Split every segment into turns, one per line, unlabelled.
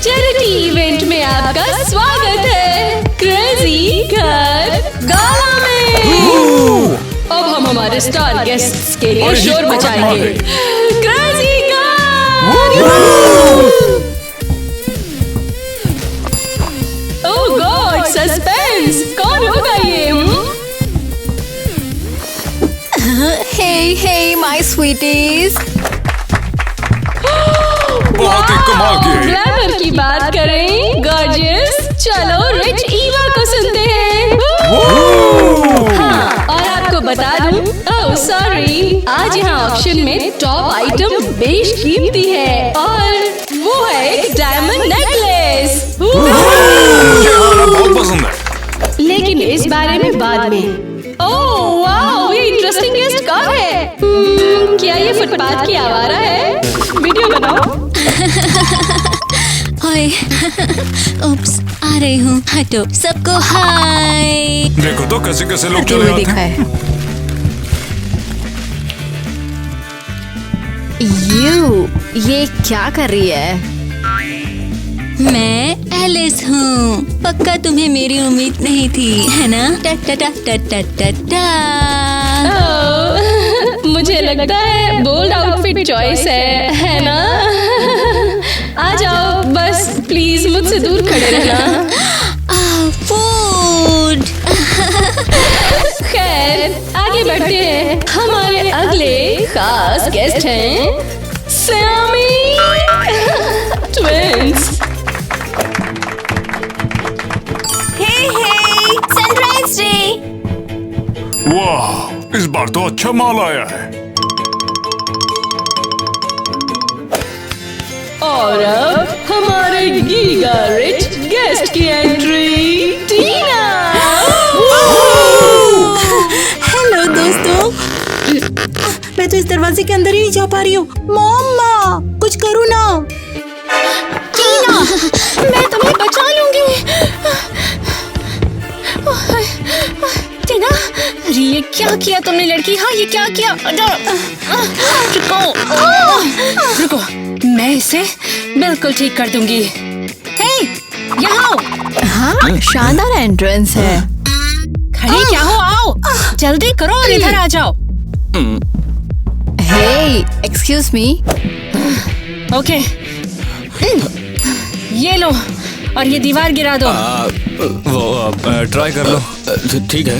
Charity event में आपका स्वागत है क्रेजी घर गाला में। अब हम हमारे स्टार गेस्ट्स के लिए शोर मचाएंगे। क्रेजी घर। ओह गॉड, सस्पेंस। कौन होगा ये?
Hey, my sweeties.
बहुत ही कमाल की।
ग्लैमर की बात करें, गॉर्जियस। चलो रिच ईवा को सुनते हैं। हाँ, और आपको बता दूं, ओह सॉरी, आज यहाँ ऑक्शन में टॉप आइटम बेशकीमती है और वो है एक डायमंड नेकलेस।
मुझे गाना बहुत पसंद है।
लेकिन इस बारे में बाद में। ओह वाओ, ये इंटरेस्टिंग गेस्ट कौन है? क्या ये फुटपाथ की आवारा है? वीडियो बनाओ।
ओए, उप्स, आ रही हूँ। हटो, सबको हाय।
देखो तो कैसे कैसे लोग चले आते हैं।
ये क्या कर रही है? मैं एलिस हूँ। पक्का तुम्हें मेरी उम्मीद नहीं थी, है ना? टा टा टा टा टा टा टा।
मुझे लगता है बोल्ड आउटफिट चॉइस है ना? आ जाओ, बस प्लीज मुझसे दूर खड़े रहना।
फूड।
खैर, आगे बढ़ते हैं। हमारे अगले खास गेस्ट हैं सयामी ट्विंस।
Sunrise day.
वाह, इस बार तो अच्छा माल आया है।
और अब हमारे गीगा रिच गेस्ट की एंट्री, टीना।
हेलो दोस्तों, मैं तो इस दरवाजे के अंदर ही नहीं जा पा रही हूँ। मम्मा, कुछ करो ना।
टीना,
मैं तुम्हें बचा लूंगी। टीना,
अरे ये क्या किया तुमने लड़की? हाँ, ये क्या किया?
रुको, मैं इसे बिल्कुल ठीक कर दूंगी। हे, यहाँ आओ।
हाँ, शानदार एंट्रेंस है।
खड़े क्या हो? आओ, जल्दी करो और इधर आ जाओ।
हे, एक्सक्यूज मी।
ओके, ये लो और ये दीवार गिरा दो।
वो ट्राई कर लो। ठीक है।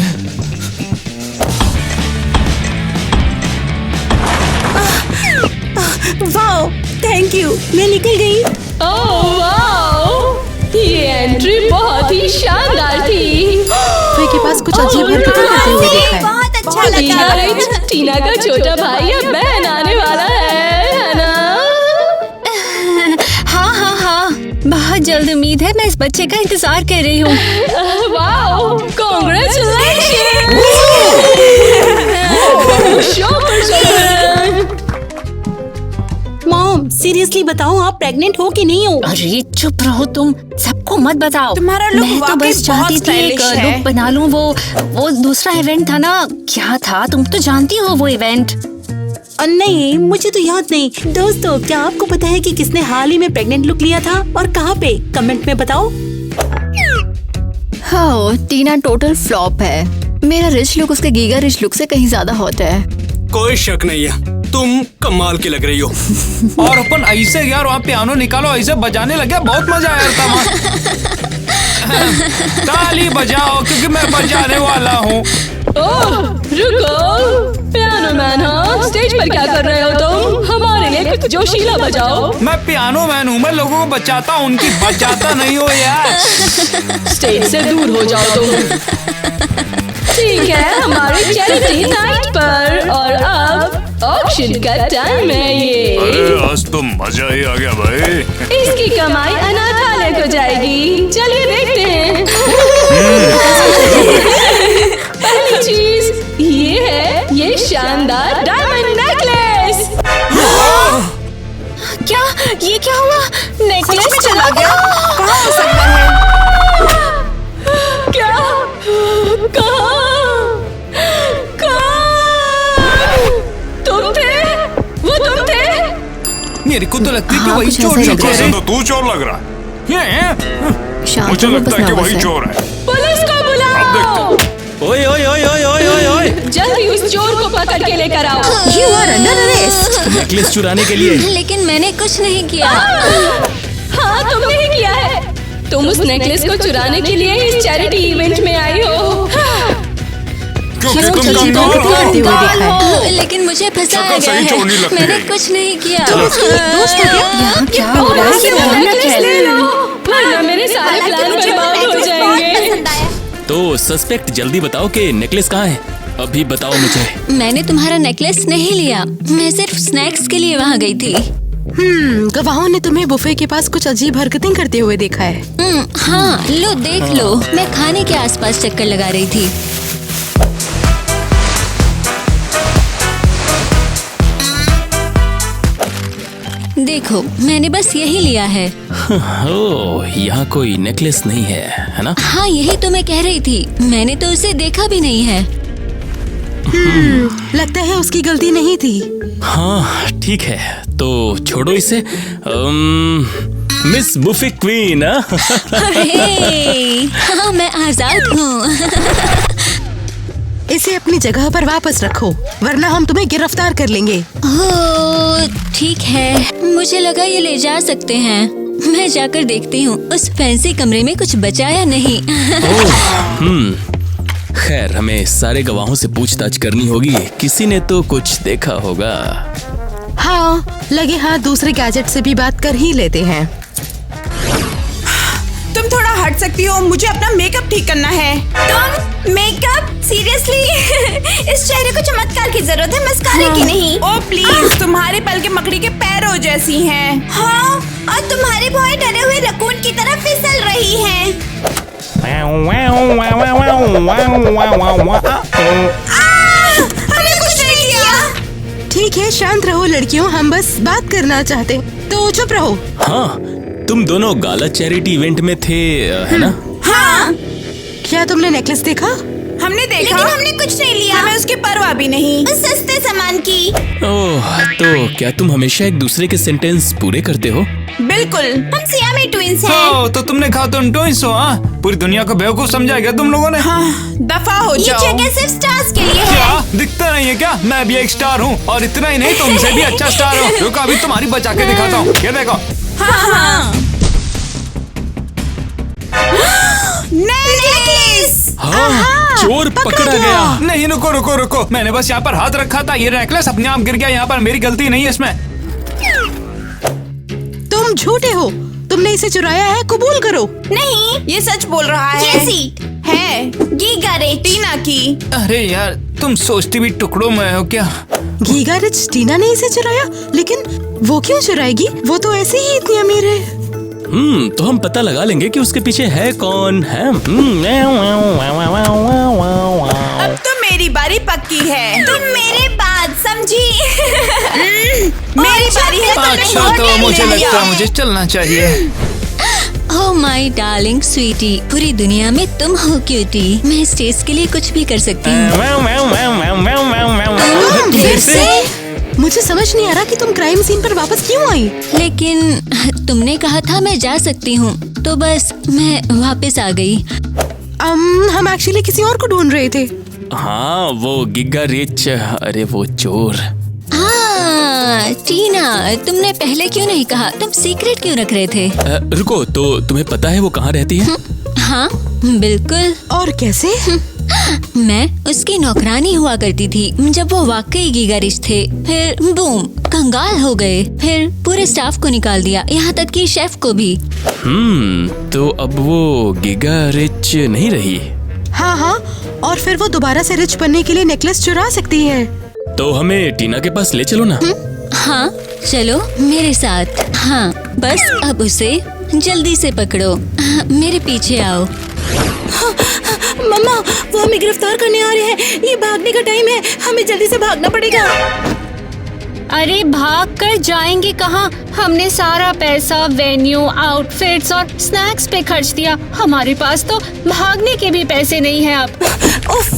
वाओ, थैंक यू, मैं निकल गई।
ओह वाओ, ये एंट्री बहुत ही शानदार थी।
के पास कुछ अजीब हरकतें करते हुए देखा है।
बहुत अच्छा
टीना का छोटा भाई या बहन आने वाला है ना?
हाँ, बहुत जल्द उम्मीद है। मैं इस बच्चे का इंतजार कर रही हूँ।
Wow, congratulation.
मॉम, सीरियसली बताओ, आप प्रेग्नेंट हो कि नहीं हो?
अरे चुप रहो तुम, सबको मत बताओ।
तुम्हारा लुक
मैं तो
वाकई
बस चाहती
बहुत
थी एक
stylish है।
लुक बना लूं। वो दूसरा इवेंट था ना, क्या था? तुम तो जानती हो वो इवेंट।
नहीं, मुझे तो याद नहीं। दोस्तों, क्या आपको पता है कि किसने हाल ही में प्रेग्नेंट लुक लिया था और कहाँ पे? कमेंट में बताओ।
हाँ, टीना टोटल फ्लॉप है। मेरा रिच लुक उसके गीगा रिच लुक से कहीं ज्यादा हॉट है।
कोई शक नहीं है, तुम कमाल की लग रही हो। और अपन ऐसे यार वहाँ पियानो निकालो, ऐसे बजाने लगे, बहुत मजा आया था वहाँ। ताली बजाओ क्योंकि मैं बजाने वाला हूँ।
ओह, रुको, पियानो मैन, हाँ, स्टेज पर क्या कर रहे हो तुम? हमारे लिए कुछ जोशीला बजाओ।
मैं पियानो मैन हूँ, मैं लोगों को बचाता हूँ, उनकी बजाता नहीं हो यार।
स्टेज से दूर हो जाओ तुम। ठीक है, हमारी चैरिटी नाइट पर। और अब ऑक्शन का टाइम है ये।
अरे आज तो मजा ही आ गया भाई।
इसकी कमाई अनाथालय को जाएगी। चलिए देखते हैं। पहली चीज ये है, ये शानदार डायमंड नेकलेस।
क्या? ये क्या हुआ? नेकलेस चला गया।
कहाँ हो सकता है?
क्या? कहाँ? तुम थे? वो तुम थे?
मेरे को तो लगती है कि
हाँ,
वही
कुछ
चोर
ऐसा ही
चुके
वैसे
हैं।
तो तू चोर लग रहा है।
शांत
मुझे
हो,
लगता
बस
है कि
नर्वस
वही
है।
चोर है।
पुलिस को
अब
बुलाओ।
ओए ओए ओए ओए ओए ओए ओए
जल्दी उस चोर को पकड़ के लेकर आओ।
You are under arrest.
Necklace चुराने के लिए।
लेकिन मैंने कुछ नहीं किया।
हाँ, तुमने ही किया है। तुम उस नेकलेस को चुराने के लिए इस चैरिटी इवेंट में आई हो।
क्योंकि तुम
मुझे
कंगाल
बहुत
हो।
करते हुए
कंगाल
देखा
हो।
है। लेकिन मुझे फंसाया
शक्ल
गया
सही चोर नहीं
है।
लगती
मैंने
है।
कुछ नहीं किया।
दोस्त हो क्या?
क्या
और
हो रहा है?
इससे
ये
वो
होना
नेकलेस
क्या
ले
है?
लो, वरना मेरे सारे प्लान बर्बाद हो जाएंगे।
तो सस्पेक्ट जल्दी बताओ कि नेकलेस कहाँ है। अभी बताओ मुझे।
मैंने तुम्हारा नेकलेस नहीं लिया। मैं सिर्फ स्नैक्स के लिए वहाँ गई थी।
गवाहों ने तुम्हें बुफे के पास कुछ अजीब हरकतें करते हुए देखा है।
हाँ, लो देख लो। मैं खाने के आसपास चक्कर लगा रही थी। देखो, मैंने बस यही लिया है।
ओह, यहाँ कोई नेकलेस नहीं है ना?
हाँ, यही तो मैं कह रही थी। मैंने तो उसे देखा भी नहीं है।
लगता है उसकी गलती नहीं थी।
हाँ ठीक है, तो छोड़ो इसे। Miss buffet queen.
अरे, हाँ, मैं आजाद हूँ।
इसे अपनी जगह पर वापस रखो, वरना हम तुम्हें गिरफ्तार कर लेंगे।
ओह, ठीक है। मुझे लगा ये ले जा सकते हैं। मैं जाकर देखती हूँ उस फैंसी कमरे में कुछ बचा या नहीं।
खैर, हमें सारे गवाहों से पूछताछ करनी होगी। किसी ने तो कुछ देखा होगा।
हाँ, लगे हाथ दूसरे गैजेट से भी बात कर ही लेते हैं।
तुम थोड़ा हट सकती हो, मुझे अपना मेकअप ठीक करना है।
तुम मेकअप सीरियसली? इस चेहरे को चमत्कार की जरूरत है, मस्कारे की नहीं।
ओ प्लीज, तुम्हारे पल के मकड़ी के पैरों जैसी हैं।
हाँ, और तुम्हारी भौहें डरे हुए रकून की तरह फिसल रही हैं।
हमने कुछ नहीं किया।
ठीक है, शांत रहो लड़कियों, हम बस बात करना चाहते, तो चुप रहो।
हाँ, तुम दोनों गाला चैरिटी इवेंट में थे, है ना?
हाँ,
क्या तुमने नेकलेस देखा?
हमने देखा,
लेकिन हमने कुछ नहीं लिया।
हमें उसकी परवाह भी नहीं।
उस सस्ते सामान की।
ओह, तो क्या तुम हमेशा एक दूसरे के सेंटेंस पूरे करते हो?
बिल्कुल।
हम सियामी ट्विंस हैं।
हो तो तुमने कहा तुम ट्विंस हो? हाँ, पूरी दुनिया को बेवकूफ समझा गया तुम लोगों ने।
हाँ, दफा हो
ये
जाओ।
जगह सिर्फ स्टार्स के लिए है।
क्या दिखता नहीं है क्या? मैं भी एक स्टार हूँ, और इतना ही नहीं, तुमसे भी अच्छा स्टार हूँ। रुको, अभी तुम्हारी बचा के दिखाता हूँ। ये देखो।
हाँ। नेकलेस।
हाँ, चोर पकड़ा गया।
नहीं, रुको रुको रुको, मैंने बस यहाँ पर हाथ रखा था, ये नेकलेस अपने आप गिर गया यहाँ पर। मेरी गलती नहीं है इसमें।
तुम झूठे हो, तुमने इसे चुराया है, कबूल करो।
नहीं,
ये सच बोल रहा है।
ये सीट
है
गीगा रिच।
टीना की।
अरे यार, तुम सोचती भी टुकड़ों में हो क्या?
गीगा रिच टीना ने इसे चुराया, लेकिन वो क्यों चुराएगी? वो तो ऐसे ही इतनी अमीर है।
तो हम पता लगा लेंगे कि उसके पीछे है कौन है।
अब तो मेरी बारी पक्की है।
तुम मेरे बाद समझी।
मेरी बारी है। तुमने
अच्छा,
बहुत
तो
टाइम
मुझे
ले लिया।
लगता है मुझे चलना चाहिए।
ओह माय डार्लिंग स्वीटी, पूरी दुनिया में तुम हो क्यूटी। मैं स्टेज के लिए कुछ भी कर सकती हूँ।
फिर से?
मुझे समझ नहीं आ रहा कि तुम क्राइम सीन पर वापस क्यों आई।
लेकिन तुमने कहा था मैं जा सकती हूँ, तो बस मैं वापस आ गई।
हम एक्चुअली किसी और को ढूंढ रहे थे।
हाँ, वो गिगा रिच। अरे वो चोर।
टीना, तुमने पहले क्यों नहीं कहा? तुम सीक्रेट क्यों रख रहे थे?
रुको, तो तुम्हें पता है वो कहाँ रहती है?
हाँ, बिल्कुल।
और कैसे?
मैं उसकी नौकरानी हुआ करती थी जब वो वाकई गीगा रिच थे। फिर बूम, कंगाल हो गए। फिर पूरे स्टाफ को निकाल दिया, यहाँ तक कि शेफ को भी।
तो अब वो गिगा रिच नहीं रही।
हाँ, और फिर वो दोबारा से रिच बनने के लिए नेकलेस चुरा सकती है।
तो हमें टीना के पास ले चलो ना।
हाँ, चलो मेरे साथ। हाँ, बस अब उसे जल्दी से पकड़ो। मेरे पीछे आओ।
मम्मा, वो हमें गिरफ्तार करने आ रहे हैं। ये भागने का टाइम है, हमें जल्दी से भागना पड़ेगा।
अरे भाग कर जाएंगे कहाँ? हमने सारा पैसा वेन्यू, आउटफिट्स और स्नैक्स पे खर्च दिया। हमारे पास तो भागने के भी पैसे नहीं है अब।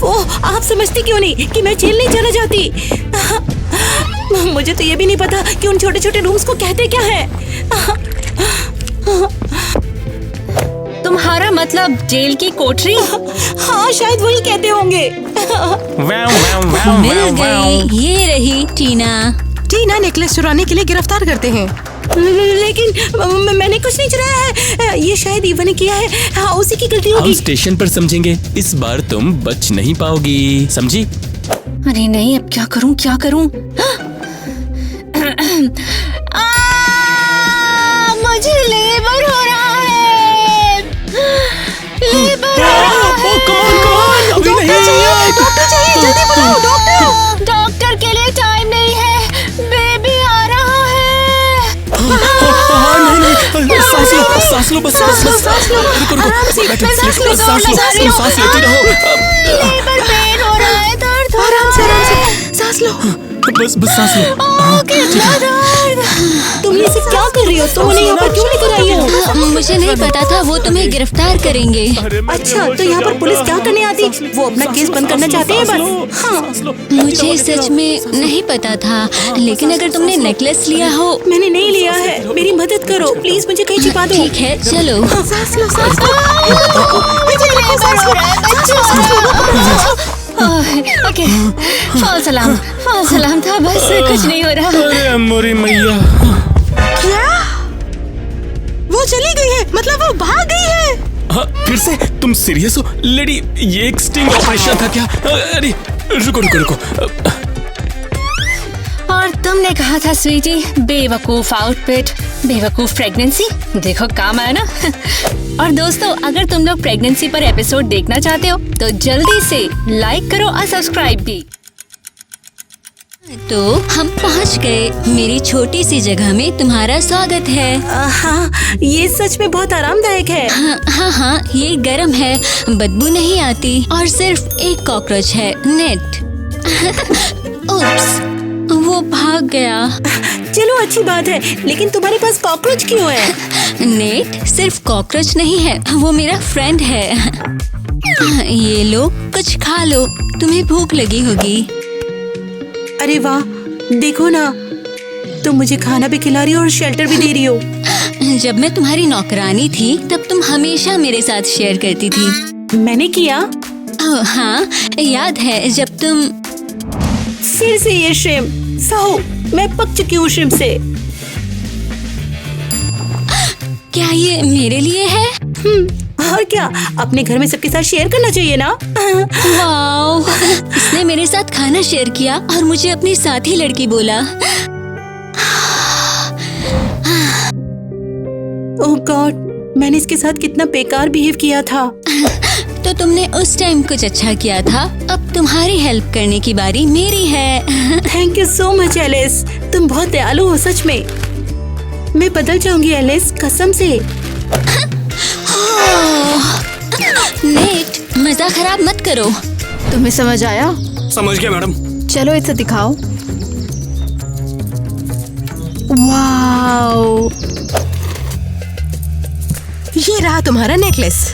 ओह, आप समझती क्यों नहीं कि मैं जेल नहीं जाना चाहती? मुझे तो ये भी नहीं पता कि उन छोटे छोटे रूम्स को कहते क्या है।
मतलब जेल की कोठरी?
हाँ शायद वही कहते होंगे।
मिल गई, ये रही टीना।
टीना नेकलेस चुराने के लिए गिरफ्तार करते हैं।
लेकिन मैंने कुछ नहीं चुराया है, ये शायद ईवा ने किया है। हाँ उसी की गलती
हम
होगी।
स्टेशन पर समझेंगे, इस बार तुम बच नहीं पाओगी, समझी?
अरे नहीं, अब क्या करूं क्या करूं? मुझे लेबर हो रहा है, लेबर हो रहा है।
डॉक्टर चाहिए, जल्दी बुलाओ डॉक्टर।
डॉक्टर के लिए टाइम नहीं है, बेबी आ रहा है।
सांस लो, बस
आराम से,
सांस लेती रहो।
लेबर पेन हो रहा है, दर्द हो
आराम से,
रहा
आराम
है।
से, सांस लो।
बस सांस लो।
कितना दर्द।
तुम ये सब क्या कर रही हो? तुम उन्हें यहाँ पर क्यों लेकर आई हो?
मुझे नहीं पता था वो तुम्हें गिरफ्तार करेंगे।
अच्छा तो यहाँ पर पुलिस क्या करने आती? वो अपना केस बंद करना चाहते हैं बस। हाँ
मुझे सच में नहीं पता था, लेकिन अगर तुमने नेकलेस लिया हो।
मैंने नहीं लिया है, मेरी मदद करो प्लीज, मुझे कहीं छिपा दो।
ठीक है चलो।
सांस लो, सांस लो।
ओके, फॉल सलाम था, बस कुछ नहीं हो रहा।
अरे मोरी मैया,
क्या? वो चली गई है, मतलब वो भाग गई है।
हाँ, फिर से? तुम सीरियस हो लेडी? ये एक स्टिंग ऑपरेशन था क्या? अरे रुको।
और तुमने कहा था स्वीटी, बेवकूफ आउटफिट, बेवकूफ प्रेगनेंसी, देखो काम आया ना। और दोस्तों, अगर तुम लोग प्रेगनेंसी पर एपिसोड देखना चाहते हो तो जल्दी से लाइक करो और सब्सक्राइब भी।
तो हम पहुंच गए। मेरी छोटी सी जगह में तुम्हारा स्वागत है।
हाँ ये सच में बहुत आरामदायक है।
हाँ, ये गर्म है, बदबू नहीं आती और सिर्फ एक कॉकरोच है, नेट। उप्स, वो भाग गया।
चलो अच्छी बात है, लेकिन तुम्हारे पास कॉकरोच क्यों है?
नेट सिर्फ कॉकरोच नहीं है, वो मेरा फ्रेंड है। ये लो, कुछ खा लो, तुम्हें भूख लगी होगी।
अरे वाह, देखो ना, तुम मुझे खाना भी खिला रही हो और शेल्टर भी दे रही हो।
जब मैं तुम्हारी नौकरानी थी तब तुम हमेशा मेरे साथ शेयर करती थी।
मैंने किया?
हाँ याद है, जब तुम।
फिर से ये श्रिम, सहो मैं पक चुकी हूँ श्रिम से।
क्या ये मेरे लिए है?
और क्या, अपने घर में सबके साथ शेयर करना चाहिए ना।
वाओ, इसने मेरे साथ खाना शेयर किया और मुझे अपनी साथी लड़की बोला।
ओह गॉड, मैंने इसके साथ कितना बेकार बिहेव किया था।
तो तुमने उस टाइम कुछ अच्छा किया था, अब तुम्हारी हेल्प करने की बारी मेरी है।
Thank you so much Alice, तुम बहुत दयालु हो सच में। मैं बदल जाऊंगी एलिस, कसम से।
नेट, मजा खराब मत करो।
तुम्हें समझ आया?
समझ गया मैडम।
चलो इसे दिखाओ। वाओ, ये रहा तुम्हारा नेकलेस।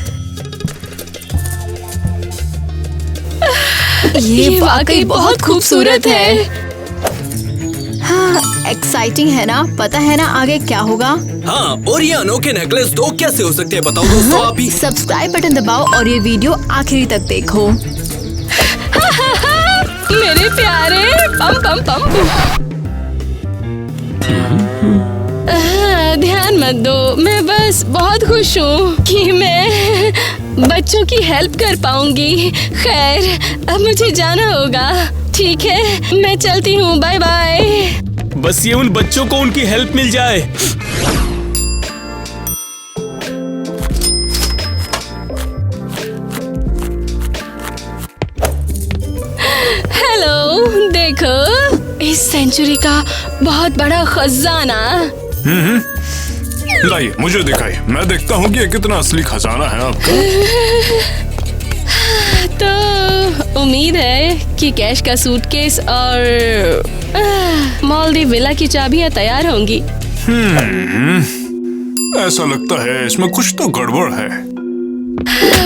ये वाकई बहुत खूबसूरत है।
हाँ, एक्साइटिंग है ना? पता है ना आगे क्या होगा?
हाँ, और ये अनोखे नेकलेस दो कैसे हो सकते हैं बताओ दोस्तों आप ही।
सब्सक्राइब बटन दबाओ और ये वीडियो आखिरी तक देखो।
मेरे प्यारे पम पम पम। ध्यान मत दो, मैं बस बहुत खुश हूँ कि मैं बच्चों की हेल्प कर पाऊंगी। खैर, अब मुझे जाना होगा। ठीक है, मैं चलती हूँ, बाय बाय।
बस ये उन बच्चों को उनकी हेल्प मिल जाए।
हेलो, देखो इस सेंचुरी का बहुत बड़ा खजाना।
लाइए, मुझे दिखाइए, मैं देखता हूँ कि ये कितना असली खजाना है आपका।
तो उम्मीद है कि कैश का सूटकेस और मालदीव विला की चाबियां तैयार होंगी।
ऐसा लगता है इसमें कुछ तो गड़बड़ है।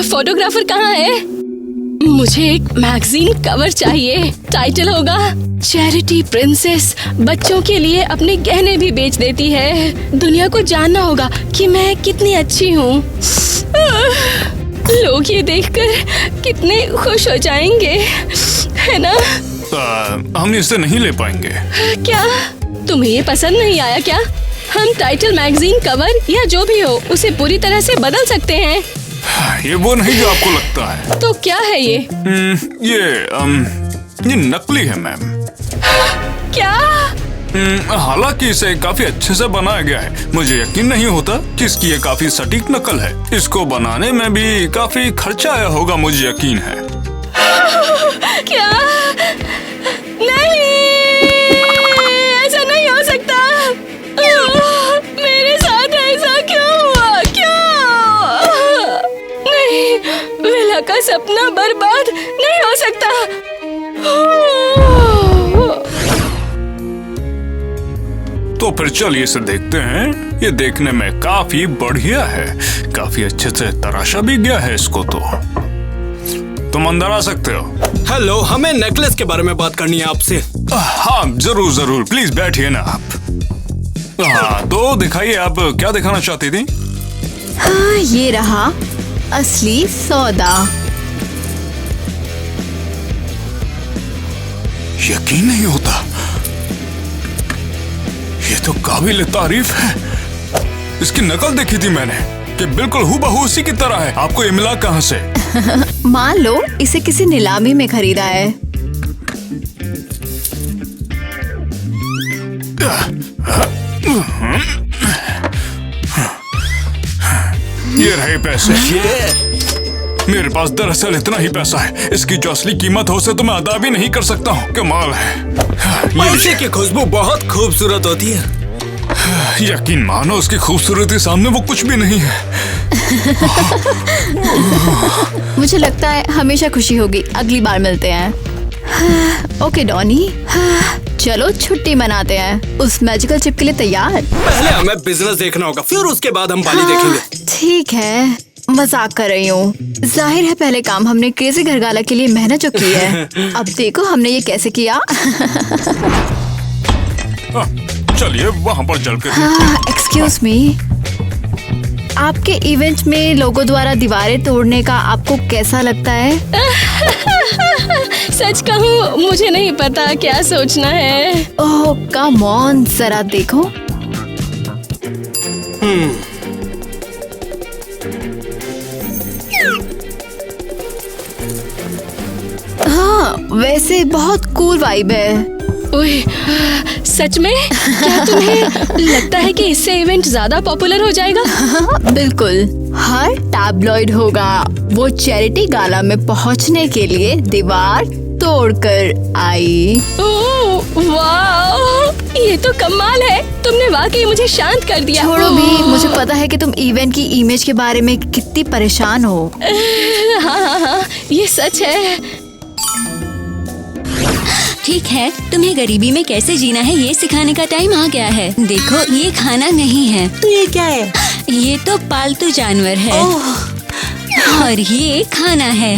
फोटोग्राफर कहाँ है? मुझे एक मैगजीन कवर चाहिए। टाइटल होगा चैरिटी प्रिंसेस, बच्चों के लिए अपने गहने भी बेच देती है। दुनिया को जानना होगा कि मैं कितनी अच्छी हूँ। लोग ये देखकर कितने खुश हो जाएंगे, है ना?
हम इसे नहीं ले पाएंगे।
क्या तुम्हें ये पसंद नहीं आया क्या? हम टाइटल, मैगजीन कवर या जो भी हो उसे पूरी तरह से बदल सकते हैं।
ये वो नहीं जो आपको लगता है।
तो क्या है ये?
ये नकली है मैम।
क्या?
हालांकि इसे काफी अच्छे से बनाया गया है। मुझे यकीन नहीं होता कि इसकी ये काफी सटीक नकल है। इसको बनाने में भी काफी खर्चा आया होगा, मुझे यकीन है।
क्या? नहीं, ऐसा नहीं हो सकता। मेरे साथ ऐसा क्यों हुआ? क्यों? नहीं, विला का सपना बर्बाद नहीं हो सकता।
तो फिर चलिए इसे देखते हैं। ये देखने में काफी बढ़िया है, काफी अच्छे से तराशा भी गया है इसको। तो तुम अंदर आ सकते हो।
हेलो, हमें नेकलेस के बारे में बात करनी है आपसे।
हाँ जरूर जरूर, प्लीज बैठिए ना आप। हाँ तो दिखाइए, आप क्या दिखाना चाहती थी?
हाँ, ये रहा असली सौदा।
यकीन नहीं होता, ये तो काबिल तारीफ है। इसकी नकल देखी थी मैंने कि बिल्कुल हूबहू उसी की तरह है। आपको ये मिला कहाँ से?
मान लो इसे किसी नीलामी में खरीदा है।
ये रहे पैसे। मेरे पास दरअसल इतना ही पैसा है। इसकी जो असली कीमत हो उसे तो मैं अदा भी नहीं कर सकता हूँ। कमाल है।
पैसे की खुशबू बहुत खूबसूरत होती है।
यकीन मानो उसकी खूबसूरती सामने वो कुछ भी नहीं है।
मुझे लगता है हमेशा खुशी होगी। अगली बार मिलते हैं। ओके डॉनी, चलो छुट्टी मनाते हैं। उस मैजिकल चिप के लिए तैयार?
पहले हमें बिजनेस देखना होगा, फिर उसके बाद हम बाली देखेंगे।
ठीक है, मजाक कर रही हूँ। जाहिर है पहले काम हमने क्रेजी घरगाला के लिए मेहनत जो की है। अब देखो हमने ये कैसे किया।
चलिए वहाँ पर चलकर।
एक्सक्यूज मी, आपके इवेंट में लोगों द्वारा दीवारें तोड़ने का आपको कैसा लगता है?
सच कहूँ मुझे नहीं पता क्या सोचना है।
ओह कम ऑन, जरा देखो। हाँ, वैसे बहुत कूल वाइब है।
ओए, सच में? क्या तुम्हें लगता है कि इससे इवेंट ज्यादा पॉपुलर हो जाएगा?
बिल्कुल, हर टैबलॉइड होगा। वो चैरिटी गाला में पहुंचने के लिए दीवार तोड़कर आई।
ओह वाह, ये तो कमाल है। तुमने वाकई मुझे शांत कर दिया।
छोड़ो भी, मुझे पता है कि तुम इवेंट की इमेज के बारे में कितनी परेशान हो।
हाँ, ये सच है।
ठीक है, तुम्हें गरीबी में कैसे जीना है ये सिखाने का टाइम आ गया है। देखो, ये खाना नहीं है।
तो ये क्या है?
ये तो पालतू जानवर है। और ये खाना है।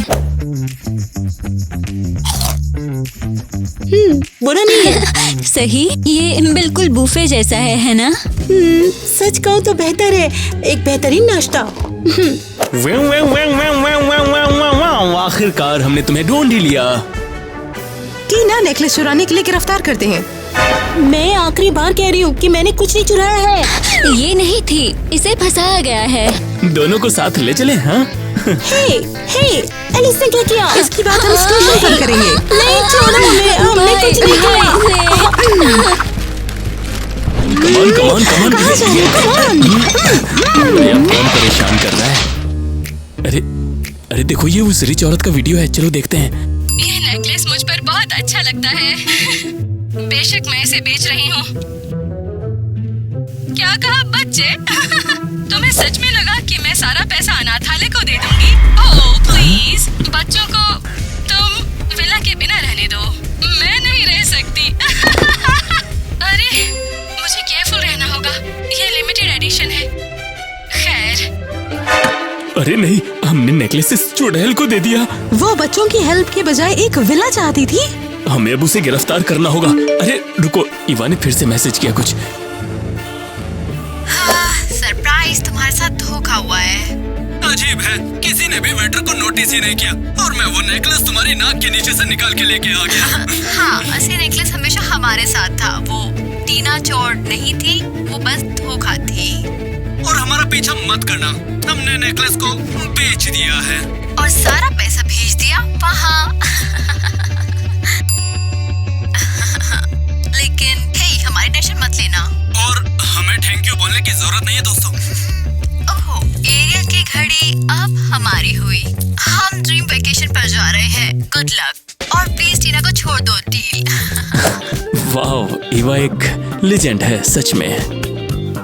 बुरा नहीं है।
सही, ये बिल्कुल बुफे जैसा है ना?
सच कहूँ तो बेहतर है, एक बेहतरीन नाश्ता।
आखिरकार हमने तुम्हें ढूंढ ही लिया।
टीना नेकलेस चुराने के लिए गिरफ्तार करते हैं।
मैं आखिरी बार कह रही हूँ कि मैंने कुछ नहीं चुराया है।
ये नहीं थी, इसे फंसाया गया है।
दोनों को साथ ले चले। हाँ
हे, एलिस ने क्या किया?
इसकी बात हम स्टेशन पर करेंगे।
नहीं छोड़ो मुझे, हमने कुछ नहीं किया।
कमान कौन परेशान कर रहा है? अरे देखो, ये उस रिच औरत का वीडियो है। चलो देखते हैं।
ये नेकलेस मुझ पर बहुत अच्छा लगता है। बेशक मैं इसे बेच रही हूँ। क्या कहा बच्चे? तुम्हें सच में लगा कि मैं सारा पैसा अनाथालय को दे दूंगी? ओह प्लीज, बच्चों को तुम विला के बिना रहने दो। मैं नहीं रह सकती। अरे मुझे केयरफुल रहना होगा, ये लिमिटेड एडिशन है। खैर।
अरे नहीं, हमने नेकलेस इस चुड़ैल को दे दिया।
वो बच्चों की हेल्प के बजाय एक विला चाहती थी।
हमें अब उसे गिरफ्तार करना होगा। अरे रुको, इवा ने फिर से मैसेज किया कुछ।
सरप्राइज, तुम्हारे साथ धोखा हुआ है।
अजीब है, किसी ने भी वेटर को नोटिस ही नहीं किया और मैं वो नेकलेस तुम्हारी नाक के नीचे से निकाल के लेके आ गया।
हाँ, असली नेकलेस हमेशा हमारे साथ था। वो टीना चोर नहीं थी, वो बस धोखा थी।
और हमारा पीछा मत करना, हमने नेकलेस को बेच दिया है
और सारा पैसा भेज दिया वहाँ। लेकिन हे, हमारी टेंशन मत लेना।
और हमें थैंक यू बोलने की जरूरत नहीं है दोस्तों।
ओहो, एरियल की घड़ी अब हमारी हुई। हम ड्रीम वेकेशन पर जा रहे हैं। गुड लक और प्लीज टीना को छोड़ दो। डील।
वाह, इवा एक लेजेंड है सच में।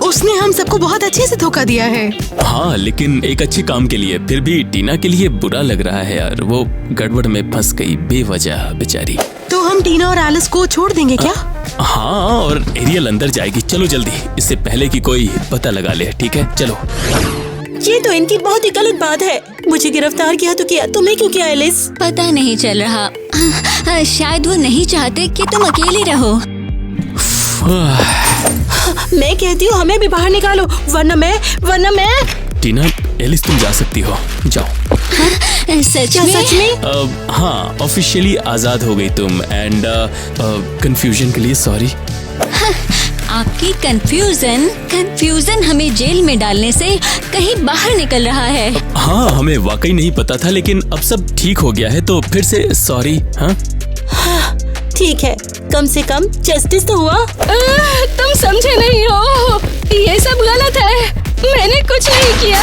उसने हम सबको बहुत अच्छे से धोखा दिया है।
हाँ, लेकिन एक अच्छे काम के लिए। फिर भी टीना के लिए बुरा लग रहा है यार, वो गड़बड़ में फंस गई बेवजह बेचारी।
तो हम टीना और एलिस को छोड़ देंगे क्या?
हाँ, और एरियल अंदर जाएगी। चलो जल्दी, इससे पहले कि कोई पता लगा ले। ठीक है, चलो।
ये तो इनकी बहुत ही गलत बात है। मुझे गिरफ्तार किया तो किया, तुम्हें क्यों किया एलिस?
पता नहीं चल रहा। शायद वो नहीं चाहते कि तुम अकेली रहो।
मैं कहती हूँ हमें भी बाहर निकालो, वरना मैं।
टीना, एलिस तुम जा सकती हो, जाओ।
सच
सच में?
हाँ, ऑफिशियली आजाद हो गई तुम। एंड कंफ्यूजन के लिए सॉरी।
आपकी कंफ्यूजन हमें जेल में डालने से कहीं बाहर निकल रहा है।
हाँ, हमें वाकई नहीं पता था, लेकिन अब सब ठीक हो गया है तो फिर से सॉरी। हाँ,
ठीक है, कम से कम जस्टिस तो हुआ।
तुम समझे नहीं हो, ये सब गलत है। मैंने कुछ नहीं किया।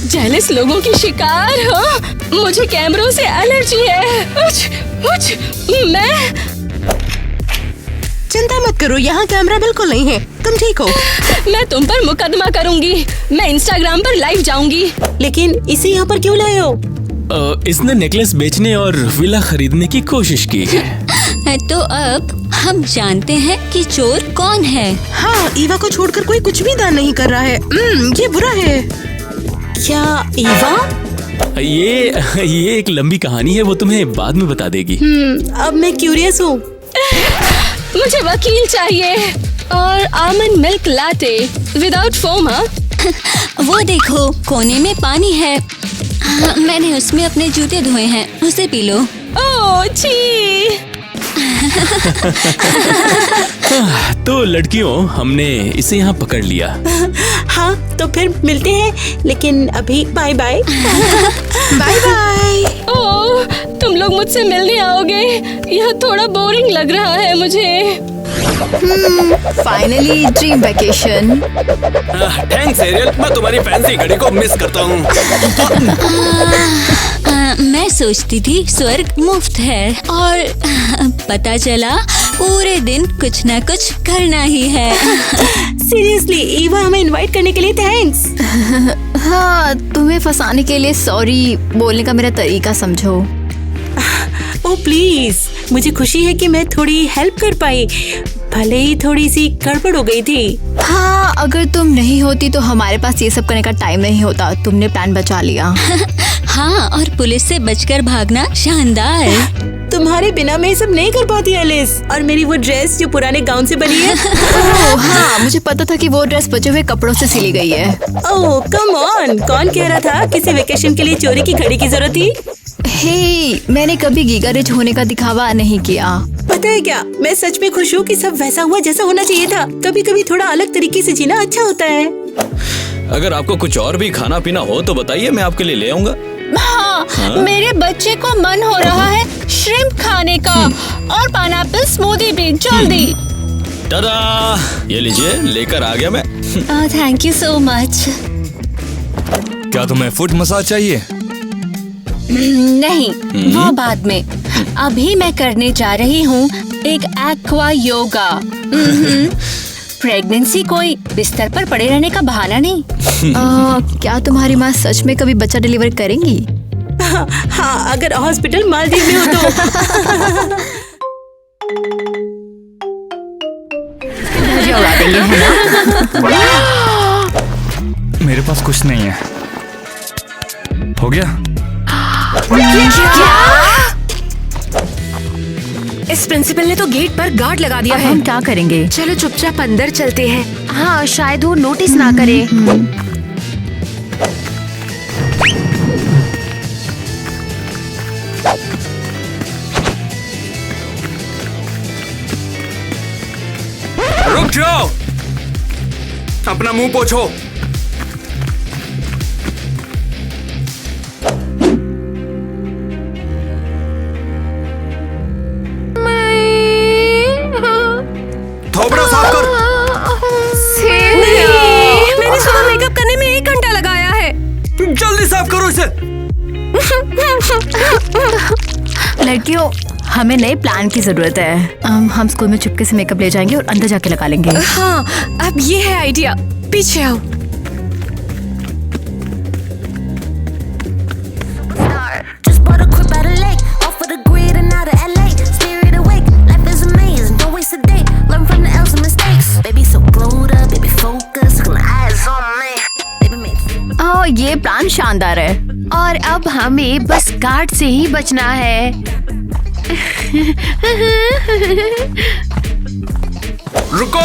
जेलस लोगों की शिकार हो। मुझे कैमरों से एलर्जी है। मैं
चिंता मत करो, यहाँ कैमरा बिल्कुल नहीं है। तुम ठीक हो?
मैं तुम पर मुकदमा करूंगी। मैं इंस्टाग्राम पर लाइव जाऊंगी।
लेकिन इसे यहाँ पर क्यों लाए हो?
इसने नेकलेस बेचने और विला खरीदने की कोशिश की है।
तो अब हम जानते हैं कि चोर कौन है।
हाँ, ईवा को छोड़कर कोई कुछ भी दान नहीं कर रहा है। ये बुरा है।
क्या ईवा?
ये एक लंबी कहानी है, वो तुम्हें बाद में बता देगी।
अब मैं क्यूरियस हूँ।
मुझे वकील चाहिए और almond milk latte without foam.
वो देखो, कोने में पानी है। मैंने उसमें अपने जूते धोए हैं, उसे पी लो।
ओह छी।
तो लड़कियों, हमने इसे यहाँ पकड़ लिया।
हाँ, तो फिर मिलते हैं, लेकिन अभी bye bye.
Bye bye.
Oh, तुम लोग मुझसे मिलने आओगे? यह थोड़ा बोरिंग लग रहा है मुझे।
Finally dream vacation.
Thanks Ariel, मैं तुम्हारी फैंसी घड़ी को मिस करता हूँ।
मैं सोचती थी स्वर्ग मुफ्त है और पता चला पूरे दिन कुछ न कुछ करना ही है।
सीरियसली, ईवा हमें इनवाइट करने के लिए थैंक्स।
हाँ, तुम्हें फंसाने के लिए सॉरी बोलने का मेरा तरीका समझो।
ओह प्लीज, मुझे खुशी है कि मैं थोड़ी हेल्प कर पाई, भले ही थोड़ी सी गड़बड़ हो गई थी।
हाँ, अगर तुम नहीं होती तो हमारे पास ये सब करने का टाइम नहीं होता। तुमने प्लान बचा लिया।
हाँ, और पुलिस से बचकर भागना शानदार।
तुम्हारे बिना मैं ये सब नहीं कर पाती एलिस। और मेरी वो ड्रेस जो पुराने गाउन से बनी है।
ओह हाँ, मुझे पता था कि वो ड्रेस बचे हुए कपड़ों से सिली गई है।
ओह कम ऑन, कौन कह रहा था किसी वेकेशन के लिए चोरी की घड़ी की जरूरत थी?
हे, मैंने कभी गीगा रिच होने का दिखावा नहीं किया।
पता है क्या, मैं सच में खुश हूँ कि सब वैसा हुआ जैसा होना चाहिए था। कभी कभी थोड़ा अलग तरीके से जीना अच्छा होता है।
अगर आपको कुछ और भी खाना पीना हो तो बताइए, मैं आपके लिए ले आऊंगा।
हाँ, मेरे बच्चे को मन हो रहा है श्रिम्प खाने का और पाइनएप्पल स्मूदी भी। जल्दी।
टाटा, ये लीजिए, लेकर आ गया मैं।
Thank you so much.
क्या तुम्हें फुट मसाज चाहिए?
नहीं, वो बाद में। अभी मैं करने जा रही हूँ एक एक्वा योगा। प्रेगनेंसी कोई बिस्तर पर पड़े रहने का बहाना नहीं।
क्या तुम्हारी माँ सच में कभी बच्चा डिलीवर करेंगी?
हाँ, अगर हॉस्पिटल मालदीव में हो तो।
मेरे पास कुछ नहीं है। हो गया?
इस प्रिंसिपल ने तो गेट पर गार्ड लगा दिया है।
हम क्या करेंगे?
चलो चुपचाप अंदर चलते हैं। हाँ, शायद वो नोटिस ना करे।
रुक जाओ, अपना मुंह पोछो। थोबड़ा साफ कर।
मैंने सुबह मेकअप करने में 1 घंटा लगाया है।
जल्दी साफ करो इसे।
लड़कियों, हमें नए प्लान की जरूरत है। हम स्कूल में चुपके से मेकअप ले जाएंगे और अंदर जाके लगा लेंगे।
हाँ, अब ये है आइडिया। पीछे आओ।
ये प्लान शानदार है।
और अब हमें बस गार्ड से ही बचना है।
रुको।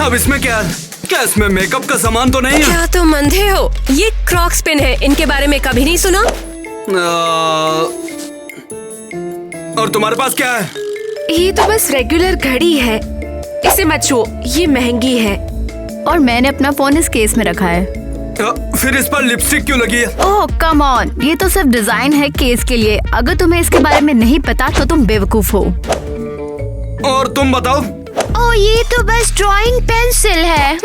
अब इसमें क्या है? क्या इसमें मेकअप का सामान तो नहीं है?
क्या तुम अंधे हो? ये क्रॉक्स पेन है, इनके बारे में कभी नहीं सुना?
और तुम्हारे पास क्या है?
ये तो बस रेगुलर घड़ी है, इसे मत छुओ, ये महंगी है।
और मैंने अपना फोन इस केस में रखा है।
फिर इस पर लिपस्टिक क्यों लगी है?
ओह कम ऑन, ये तो सिर्फ डिजाइन है केस के लिए। अगर तुम्हें इसके बारे में नहीं पता तो तुम बेवकूफ हो।
और तुम बताओ?
ओह, ये तो बस ड्राइंग पेंसिल है।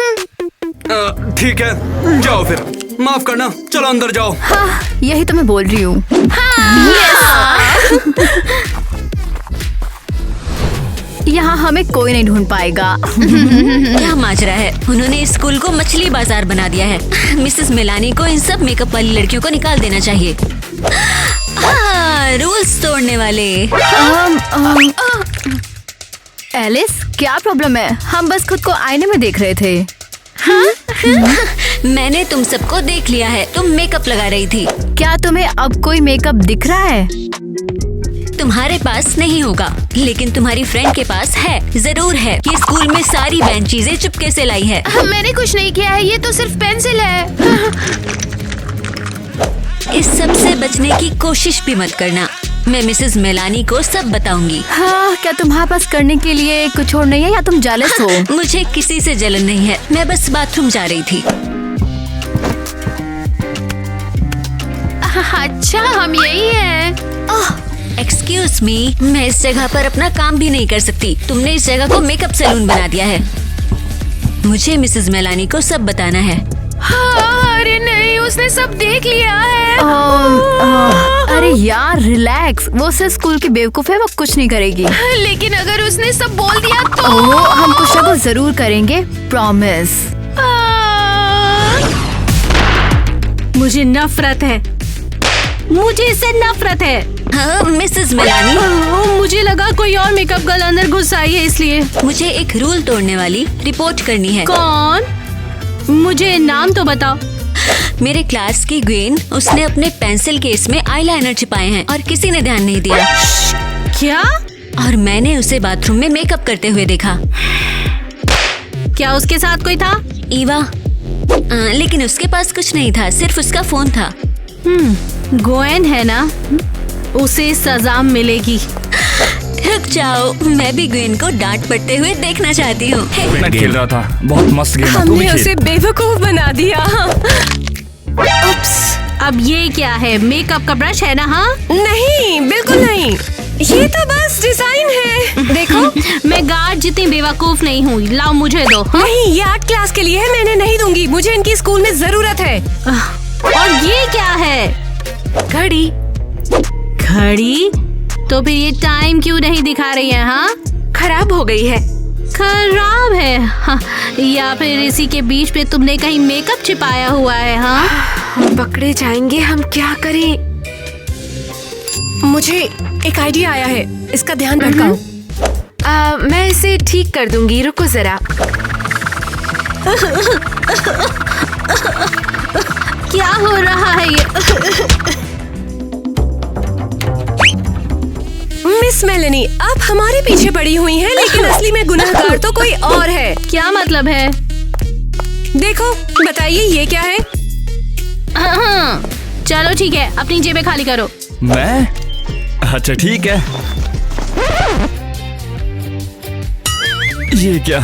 ठीक है, जाओ फिर। माफ करना, चलो अंदर जाओ।
हाँ, यही तो मैं बोल रही हूँ। यहाँ हमें कोई नहीं ढूंढ पाएगा।
क्या माजरा है? उन्होंने इस स्कूल को मछली बाजार बना दिया है। मिसेस मिलानी को इन सब मेकअप वाली लड़कियों को निकाल देना चाहिए। रूल्स तोड़ने वाले।
एलिस, क्या प्रॉब्लम है? हम बस खुद को आईने में देख रहे थे।
मैंने तुम सबको देख लिया है, तुम मेकअप लगा रही थी।
क्या तुम्हें अब कोई मेकअप दिख रहा है?
तुम्हारे पास नहीं होगा, लेकिन तुम्हारी फ्रेंड के पास है। जरूर है। ये स्कूल में सारी बैंड चीजें चुपके से लाई है।
मैंने कुछ नहीं किया है, ये तो सिर्फ पेंसिल है।
इस सब से बचने की कोशिश भी मत करना। मैं मिसेस मेलानी को सब बताऊंगी।
हाँ, क्या तुम्हारे पास करने के लिए कुछ और नहीं है या तुम जेलस हो?
मुझे किसी से जलन नहीं है, मैं बस बाथरूम जा रही थी।
अच्छा, हम यही हैं।
एक्सक्यूज मी, मैं इस जगह पर अपना काम भी नहीं कर सकती। तुमने इस जगह को मेकअप सैलून बना दिया है। मुझे मिसेस मेलानी को सब बताना है।
हाँ, अरे नहीं, उसने सब देख लिया है।
अरे यार रिलैक्स, वो सिर्फ स्कूल की बेवकूफ है, वो कुछ नहीं करेगी।
लेकिन अगर उसने सब बोल दिया तो?
हम कुछ ना कुछ जरूर करेंगे, प्रॉमिस।
मुझे नफरत है, मुझे इससे नफरत है।
हाँ, मिसेस मेलानी।
मुझे लगा कोई और मेकअप गर्ल अंदर घुस आई है, इसलिए।
मुझे एक रूल तोड़ने वाली रिपोर्ट करनी है।
कौन? मुझे नाम तो बताओ।
मेरे क्लास की ग्वेन, उसने अपने पेंसिल केस में आईलाइनर छिपाए हैं और किसी ने ध्यान नहीं दिया।
क्या?
और मैंने उसे बाथरूम में मेकअप करते हुए देखा।
क्या उसके साथ कोई था?
ईवा। लेकिन उसके पास कुछ नहीं था, सिर्फ उसका फोन था।
गोएन है ना, उसे सजा मिलेगी।
रुक जाओ, मैं भी ग्वेन को डांट पड़ते हुए देखना चाहती हूँ।
मैं खेल रहा था, बहुत मस्त गेम है।
हमने उसे बेवकूफ बना दिया।
उप्स, अब ये क्या है? मेकअप का ब्रश है ना? हाँ,
नहीं, बिल्कुल नहीं, ये तो बस डिजाइन है। देखो,
मैं गार्ड जितनी बेवकूफ नहीं हूँ। लाओ, मुझे दो।
नहीं, ये आर्ट क्लास के लिए है, मैंने नहीं दूंगी। मुझे इनकी स्कूल में जरूरत है।
और ये क्या है?
घड़ी।
घड़ी? तो फिर ये टाइम क्यों नहीं दिखा रही है? हाँ,
खराब हो गई है।
खराब है? हाँ, या फिर इसी के बीच पे तुमने कहीं मेकअप छिपाया हुआ है? हाँ,
हम पकड़े जाएंगे, हम क्या करें? मुझे एक आइडिया आया है, इसका ध्यान भटकाओ। मैं इसे ठीक कर दूंगी, रुको जरा।
क्या हो रहा है ये?
मिस मेलेनी, आप हमारे पीछे पड़ी हुई हैं, लेकिन असली में गुनहगार तो कोई और है।
क्या मतलब है?
देखो, बताइए ये क्या है?
चलो ठीक है, अपनी जेबें खाली करो।
मैं? अच्छा ठीक है। ये क्या?